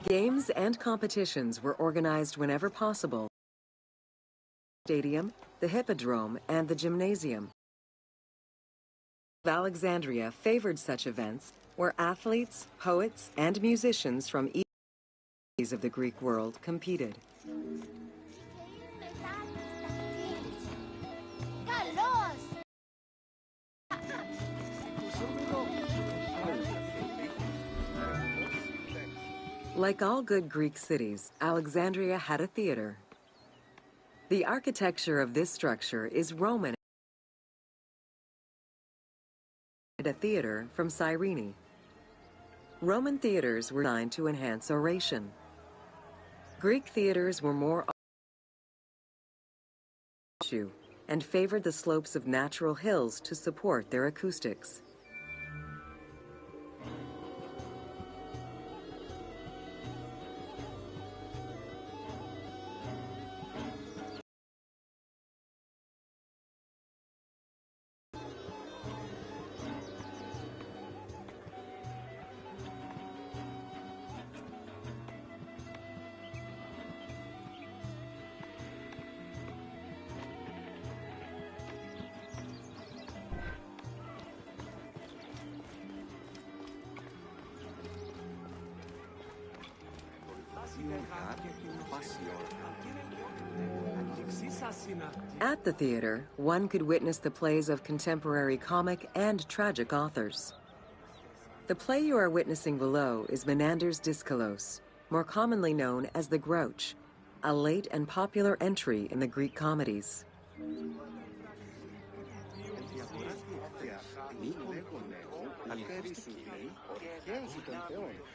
Games and competitions were organized whenever possible. Stadium, the Hippodrome, and the Gymnasium. Alexandria favored such events where athletes, poets, and musicians from each of the Greek world competed. Like all good Greek cities, Alexandria had a theater. The architecture of this structure is Roman. A theater from Cyrene. Roman theaters were designed to enhance oration. Greek theaters were more and favored the slopes of natural hills to support their acoustics. At the theater, one could witness the plays of contemporary comic and tragic authors. The play you are witnessing below is Menander's Dyskolos, more commonly known as the Grouch, a late and popular entry in the Greek comedies.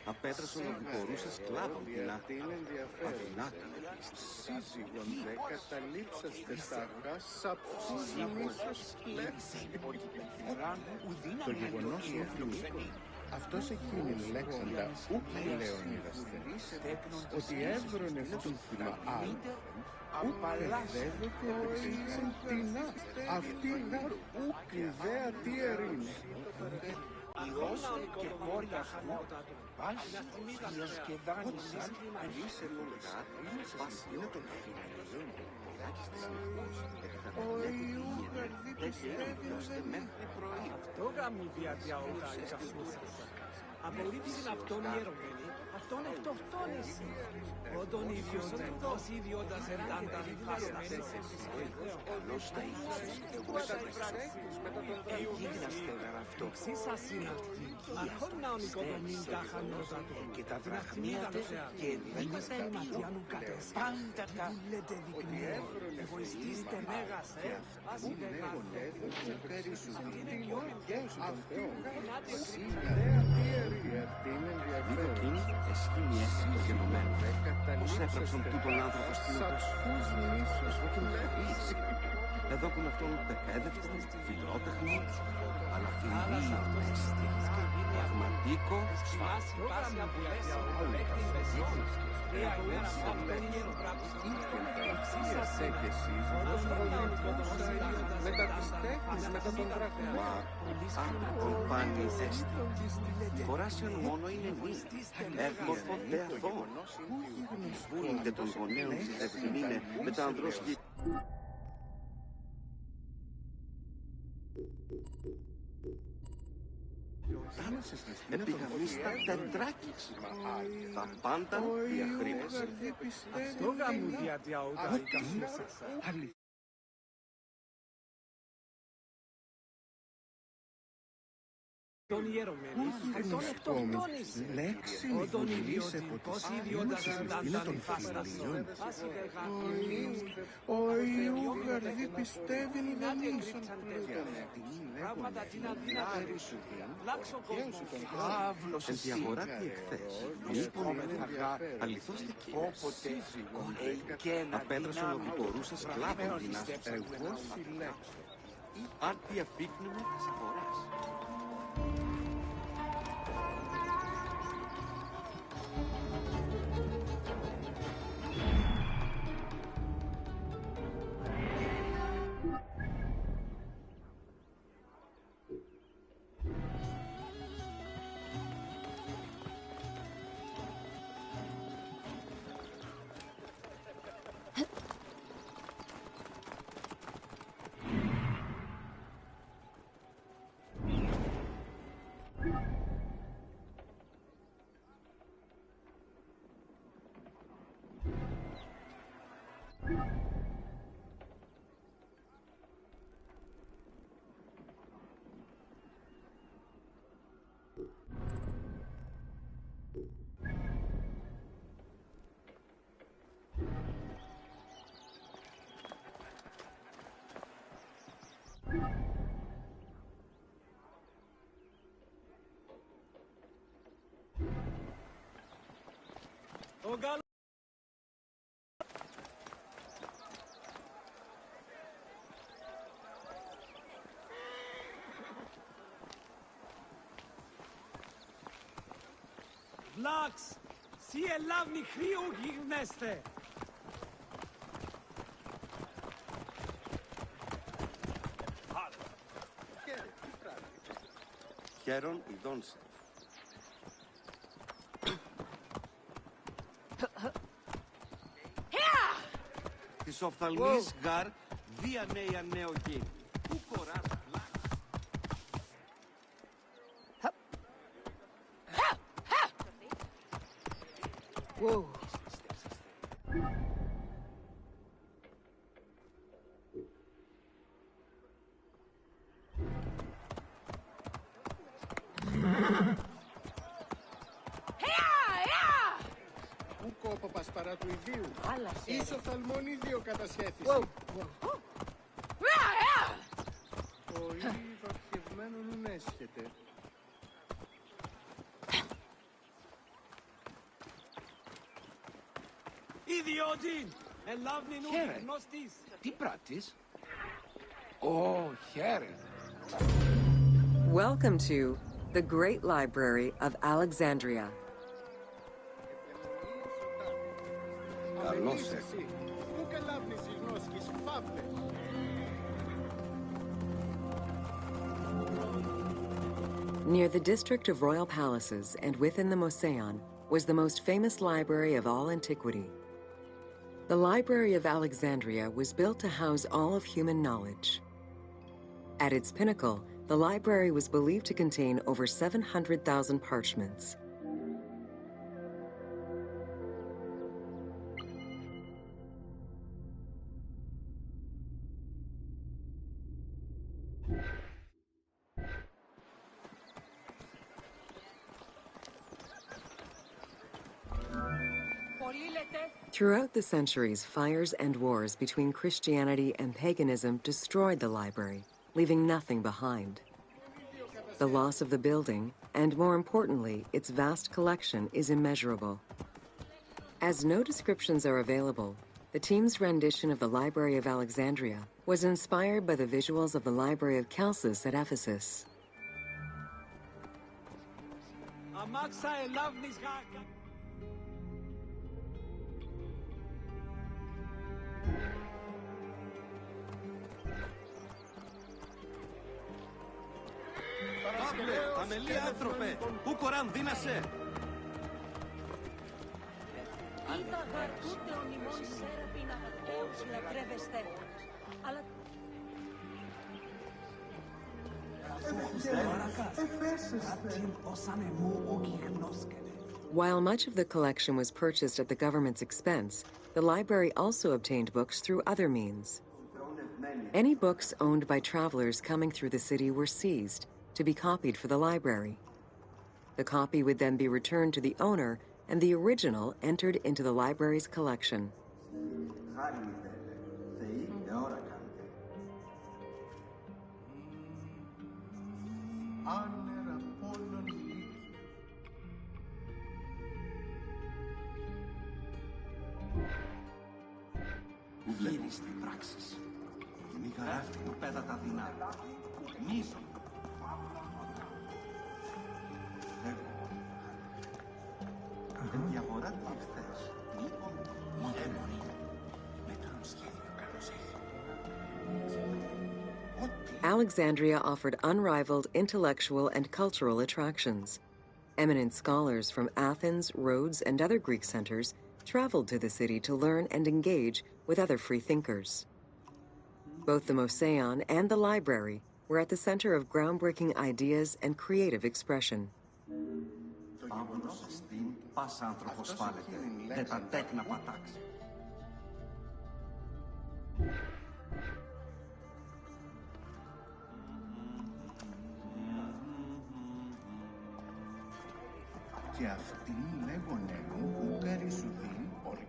Απέτρεψαν ότι μπορούσε σκλάβων την αδυνάτη. Σύζυγον δε καταλήψαστε στάχα σαψίσιμος λέξη. Το γεγονός είναι αυτός εκείνην λέξαντα ουκ πλέον ηραστερής, ότι έβρονε φύθυμα άλλων, ουκ παιδεύεται εξήσεν τεινά, αυτή γαρ ουκ ιδέα τι ερήνε. Υιός και κόρια σου, πάση διασκεδάνησης Είσαι φωλικά, είναι των φιλίων, ελάχιστης νυχτής, Ο Ιούγαρ δι πιστεύει μέχρι πρωί. Αυτό γάμου διαδιαούτα η κασμούσα. Απορρίψην αυτόν ιερωμένη, αυτόν εκτοκτόνηση. Όταν ιδιώτας ιδιώτας εντάντα διφάσμενης Καλώς τα ίσως και εγώ τα προσέχεις μετά τον Εγίγναστε αυτό. Ξύσας είναι αυτή. Αχόν να ονικοδομήν τα χανότατο. Και τα δραχμία του και δίματα η ματιάνου κατές. Πάντα τα λέτε δεικνύω. Εγωιστήστε μέγας, Ας είναι γράφω. Μήπω εκείνη εσχήμη έφυγε το γενομένο. Πώς έπρεψαν τούτον άνθρωπο στην οδόση. Εδώ που είναι αυτόν παιδεύτο, φιλότεχνο, αλλά φιλίο, πραγματικό, μετά τον δραχμά. άνθρωπον πάνη ζέστη. Φοράσεων μόνο είναι νη, εύπορφο δε αθώων. Βούλντε των γονέων συντευνήνε με τα ανδρός και... Επιγαμίστα τετράκης. Τα πάντα διαχρήπωσαν. Αυτό γάμου διαδιαούτα η κασμούσα. Τον ιερωμένη, αυτόν εκτοκτόνηση. Λέξη Όταν βουλής ιδιώτη, από πώς τις ιδιώτας είναι εντάντα των διφάσταση. φιλίων. Πάση Ο Ιούγαρ δι πιστεύει δανείσον πράγματα την αδύνατη σου. Λάξο κόσμο. Αύλος εν διαγορά τι εχθές. Μήπον αληθώς τι Όποτε και ένα απέδρασαν ότι μπορούσε σκλάβων την εγώ συλλέξω. αν τι αφήκνουμε της αγοράς. Βλάξ, σι ελάβνη χρήου γυρνέστε. Χαίρον ειδώνσε. Της οφθαλμής γαρ δια νέα νέο γη. Πού κοράς βλάξ. Whoa. Ούκο από πασπαρά του ιδίου. Άλλα Ίσο θαλμόν ίδιο κατασχέθηση. Whoa. Ο ήδη αρχευμένον ουν έσχεται. Ιδιότην, ελάβνη νου Χαίρε. γνωστής. Τι πράττεις? Ω, χαίρε. Welcome to the Great Library of Alexandria. Καλώς Αμελείς εσύ. Πού καλάβνεις η γνώσκης, φαύλε. Near the district of royal palaces and within the Moseon was the most famous library of all antiquity. The Library of Alexandria was built to house all of human knowledge. At its pinnacle, the library was believed to contain over 700,000 parchments. Throughout the centuries, fires and wars between Christianity and paganism destroyed the library, leaving nothing behind. The loss of the building, and more importantly, its vast collection, is immeasurable. As no descriptions are available, the team's rendition of the Library of Alexandria was inspired by the visuals of the Library of Chalcis at Ephesus. Αμάξα ελάβνης γάκα. Παύλε, αμελή άνθρωπε. Πού κοράν δύνασε. Είδα γαρτούτε ο νημών σέραπιν αγαθέως λατρεύεστε. Αλλά While much of the collection was purchased at the government's expense, the library also obtained books through other means. Any books owned by travelers coming through the city were seized to be copied for the library. The copy would then be returned to the owner, and the original entered into the library's collection. Άνερα πόλων λύθη. Γύριστη πράξεις. Μη γαράφτηνο πέδα τα δεινά. Μίζον. Εγώ. Εν διαγορά του εχθές. Λοιπόν, μοντέμονι. Με κάνουν σχέδιο καλώς έχει. Alexandria offered unrivaled intellectual and cultural attractions. Eminent scholars from Athens, Rhodes, and other Greek centers traveled to the city to learn and engage with other free thinkers. Both the Moseon and the library were at the center of groundbreaking ideas and creative expression. Παύλος εστίν, πας άνθρωπος φάλεται. Δεν τα τέκνα πατάξει. Και αυτήν λέγονε μου ούκαρι σου δίν.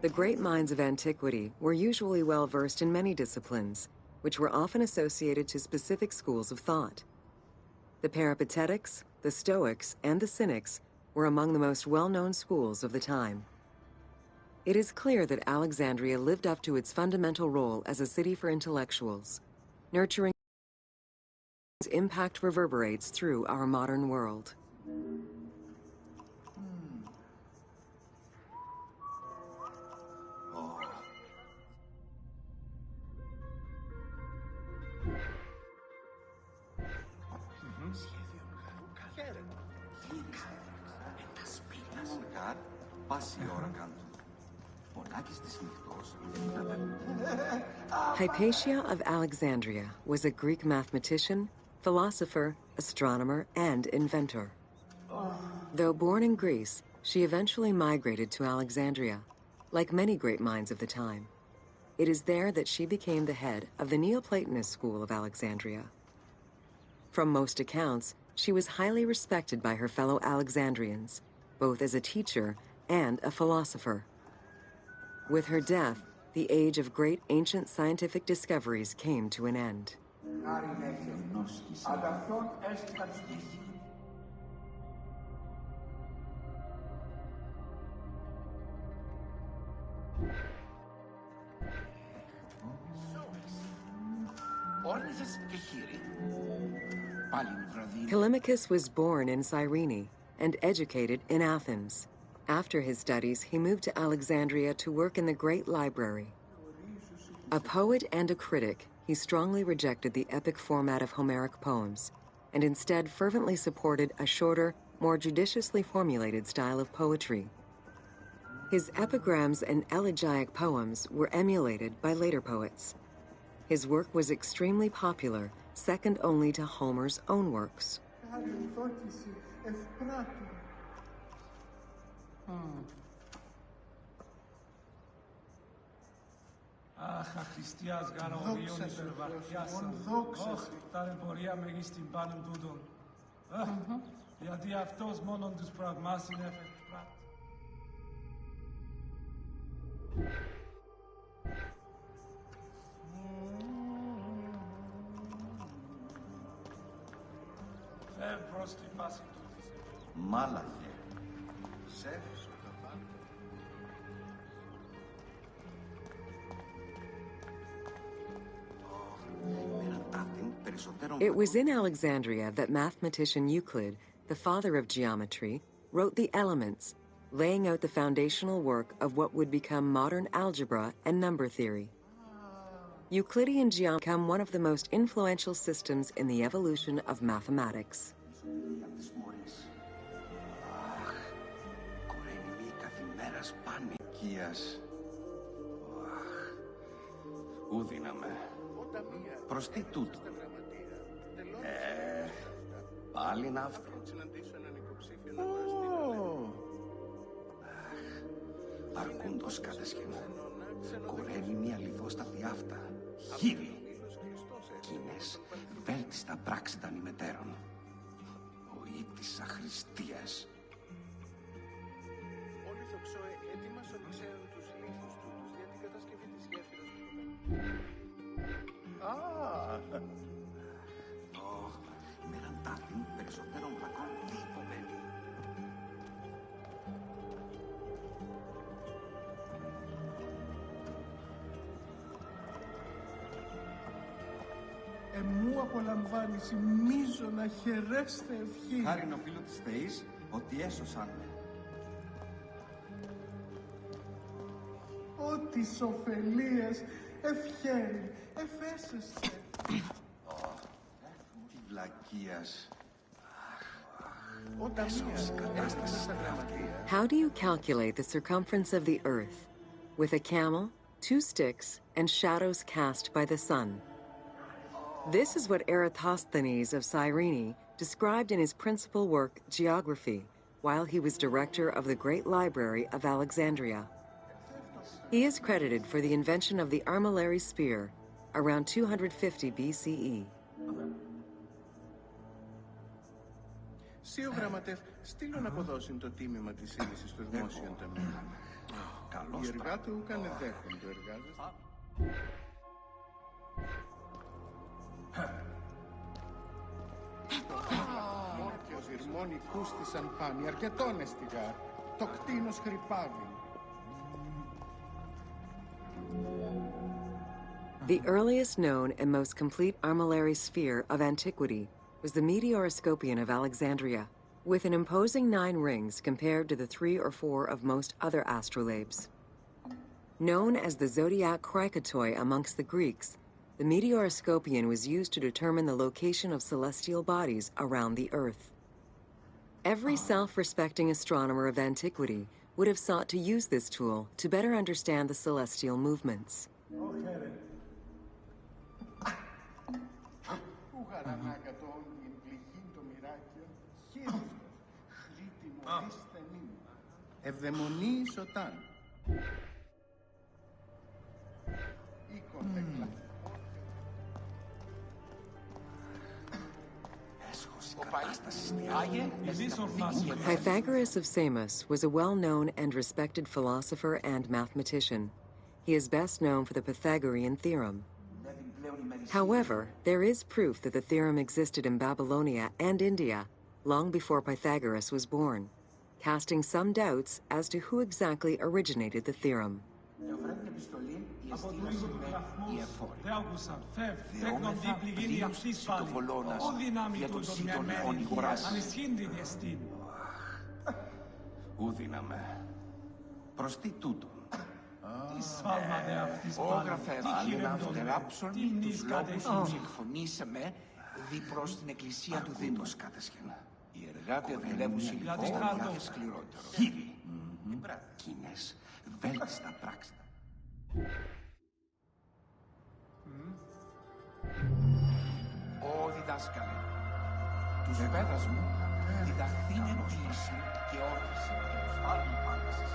The great minds of antiquity were usually well versed in many disciplines, which were often associated to specific schools of thought. The Peripatetics, the Stoics, and the Cynics were among the most well-known schools of the time. It is clear that Alexandria lived up to its fundamental role as a city for intellectuals, nurturing its impact reverberates through our modern world. Hypatia of Alexandria was a Greek mathematician, philosopher, astronomer, and inventor. Though born in Greece, she eventually migrated to Alexandria, like many great minds of the time. It is there that she became the head of the Neoplatonist school of Alexandria. From most accounts, she was highly respected by her fellow Alexandrians, both as a teacher and a philosopher. With her death, the age of great ancient scientific discoveries came to an end. Callimachus was born in Cyrene and educated in Athens. After his studies, he moved to Alexandria to work in the Great Library. A poet and a critic, he strongly rejected the epic format of Homeric poems and instead fervently supported a shorter, more judiciously formulated style of poetry. His epigrams and elegiac poems were emulated by later poets. His work was extremely popular, second only to Homer's own works. Αχ, αχριστίας γαρόριον υπερβαρκιάσαν. Όχ, τα ρεμπορία μεγίστην πάνων τούτων. Γιατί αυτός μόνον τους πραγμάσιν έφερε πράττ. Φεύγ προς τη πάση τούτης. Μάλαχε. It was in Alexandria that mathematician Euclid, the father of geometry, wrote the Elements, laying out the foundational work of what would become modern algebra and number theory. Euclidean geometry became one of the most influential systems in the evolution of mathematics. Προς τι τούτο? Πάλι είναι αυτό. Αρκούντος κατεσχήν. Κορένει μια λιθόστατη αυτά. Χίλι. Κίνες βέλτιστα πράξη των ημετέρων. Ο ήτης αχριστίας. Όλοι θοξόε έτοιμας οδυσσέων τους λίθους τούτους για την κατασκευή της γέφυρας του Με έναν τάφιν περισσότερων πλακών λίπομένοι. Εμού απολαμβάνεις η μείζωνα χαιρέστε ευχή. Χάριν οφείλω της Θεής ότι έσωσαν με. Ό,τι ωφελίες ευχαίρει, εφέσεστε. Τι βλακείας. How do you calculate the circumference of the Earth? With a camel, 2 sticks, and shadows cast by the sun. This is what Eratosthenes of Cyrene described in his principal work, Geography, while he was director of the Great Library of Alexandria. He is credited for the invention of the armillary spear around 250 BCE. Σύ ο γραμματεύ, στείλω να αποδώσουν το τίμημα της σύλλησης του δημόσιων ταμείων. Οι εργάτες ουκαν εδέχουν το εργάζεστε. Μόρκιος ηρμών οικούστησαν πάνι, αρκετών εστιγάρ, το κτίνος χρυπάβει. The earliest known and most complete armillary sphere of antiquity was the Meteoroscopion of Alexandria, with an imposing 9 rings compared to the 3 or 4 of most other astrolabes. Known as the zodiac krikatoi amongst the Greeks, the Meteoroscopion was used to determine the location of celestial bodies around the Earth. Every self-respecting astronomer of antiquity would have sought to use this tool to better understand the celestial movements. Ευδαιμονή Σωτάν. Pythagoras of Samos was a well-known and respected philosopher and mathematician. He is best known for the Pythagorean theorem. However, there is proof that the theorem existed in Babylonia and India long before Pythagoras was born, casting some doubts as to who exactly originated the theorem. Προς τι τούτον. Όγραφε άλλην αυτεράψον τους λόγους που εκφωνήσαμε δι' προς την εκκλησία του Δήμου. Οι εργάτες δουλεύουν λοιπόν κάθε σκληρότερο. Κύριοι, κίνες, βέλτιστα πράξτα. Ω διδάσκαλε, τους πέδας μου διδαχθήνε ποιήση και όρθιση και τους βάλουν πάντα σε